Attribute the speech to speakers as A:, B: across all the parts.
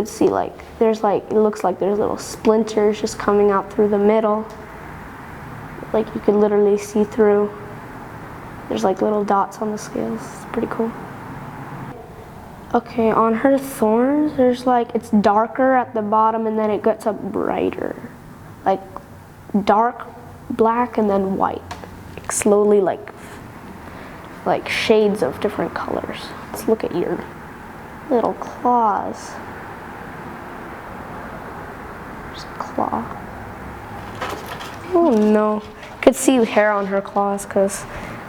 A: could see like, it looks like there's little splinters just coming out through the middle. Like you could literally see through. There's like little dots on the scales. It's pretty cool. Okay, on her thorns, there's like, it's darker at the bottom and then it gets up brighter. Like dark black and then white. Like slowly like shades of different colors. Let's look at your little claws. There's a claw. Oh no. Could see hair on her claws because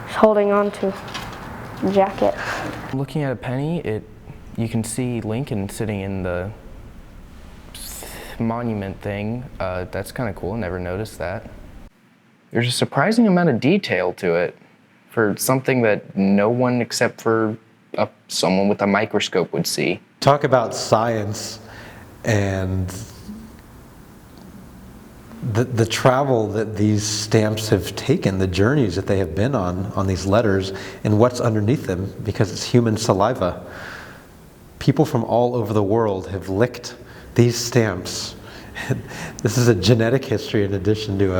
A: she's holding on to the jacket.
B: Looking at a penny, you can see Lincoln sitting in the monument thing. That's kind of cool, never noticed that. There's a surprising amount of detail to it for something that no one except for someone with a microscope would see.
C: Talk about science and the travel that these stamps have taken, the journeys that they have been on these letters, and what's underneath them, because it's human saliva. People from all over the world have licked these stamps. This is a genetic history in addition to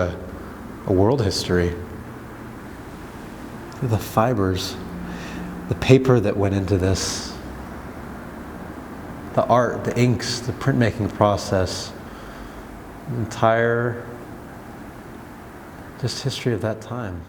C: a world history. The fibers, the paper that went into this, the art, the inks, the printmaking process, the entire just history of that time.